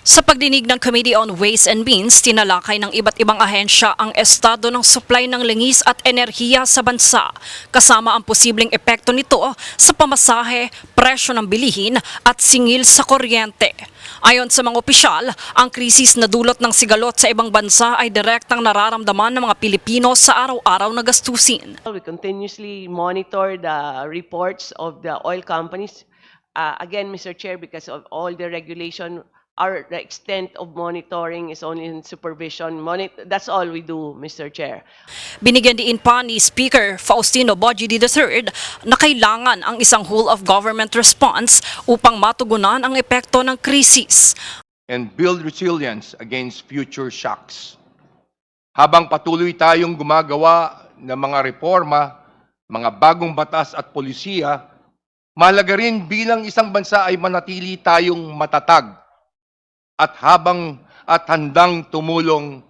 Sa pagdinig ng Committee on Ways and Means, tinalakay ng iba't ibang ahensya ang estado ng supply ng langis at enerhiya sa bansa, kasama ang posibleng epekto nito sa pamasahe, presyo ng bilihin at singil sa kuryente. Ayon sa mga opisyal, ang krisis na dulot ng sigalot sa ibang bansa ay direktang nararamdaman ng mga Pilipino sa araw-araw na gastusin. We continuously monitor the reports of the oil companies. Again, Mr. Chair, because of all the regulation, the extent of monitoring is only in supervision. That's all we do, Mr. Chair. Binigyan din pa ni Speaker Faustino Boggidi III na kailangan ang isang whole-of-government response upang matugunan ang epekto ng krisis. And build resilience against future shocks. Habang patuloy tayong gumagawa ng mga reforma, mga bagong batas at polisiya, mahalaga rin bilang isang bansa ay manatili tayong matatag at handang tumulong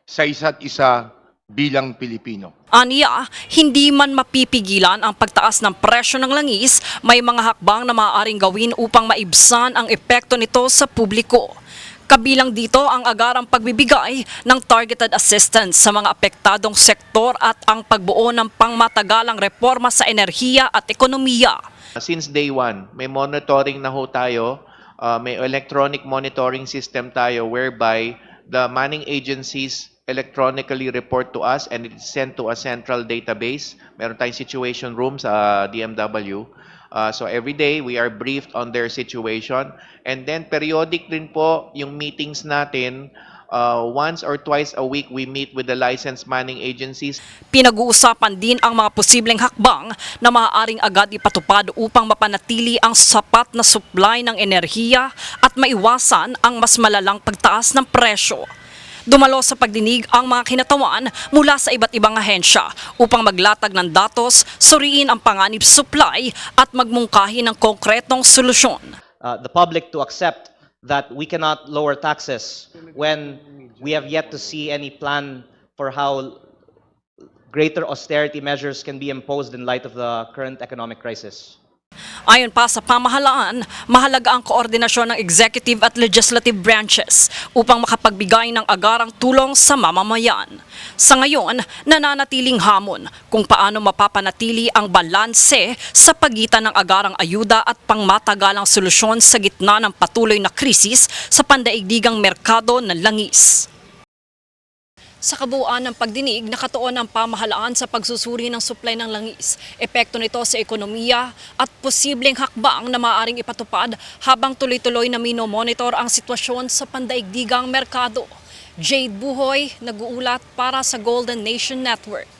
sa isa't isa bilang Pilipino. Aniya, hindi man mapipigilan ang pagtaas ng presyo ng langis, may mga hakbang na maaaring gawin upang maibsan ang epekto nito sa publiko. Kabilang dito ang agarang pagbibigay ng targeted assistance sa mga apektadong sektor at ang pagbuo ng pangmatagalang reforma sa enerhiya at ekonomiya. Since day one, may monitoring na ho tayo, may electronic monitoring system tayo whereby the manning agencies electronically report to us and it's sent to a central database. Meron tayong situation room sa DMW. So every day we are briefed on their situation and then periodic din po yung meetings natin. Once or twice a week we meet with the licensed manning agencies. Pinag-uusapan din ang mga posibleng hakbang na maaaring agad ipatupad upang mapanatili ang sapat na supply ng enerhiya at maiwasan ang mas malalang pagtaas ng presyo. Dumalo sa pagdinig ang mga kinatawan mula sa iba't ibang ahensya upang maglatag ng datos, suriin ang panganib supply at magmungkahi ng konkretong solusyon. The public to accept that we cannot lower taxes when we have yet to see any plan for how greater austerity measures can be imposed in light of the current economic crisis. Ayon pa sa pamahalaan, mahalaga ang koordinasyon ng executive at legislative branches upang makapagbigay ng agarang tulong sa mamamayan. Sa ngayon, nananatiling hamon kung paano mapapanatili ang balanse sa pagitan ng agarang ayuda at pangmatagalang solusyon sa gitna ng patuloy na krisis sa pandaigdigang merkado ng langis. Sa kabuuan ng pagdinig, nakatuon ang pamahalaan sa pagsusuri ng supply ng langis, epekto nito sa ekonomiya at posibleng hakbang na maaaring ipatupad habang tuloy-tuloy na minomonitor ang sitwasyon sa pandaigdigang merkado. Jade Buhoy, nag-uulat para sa Golden Nation Network.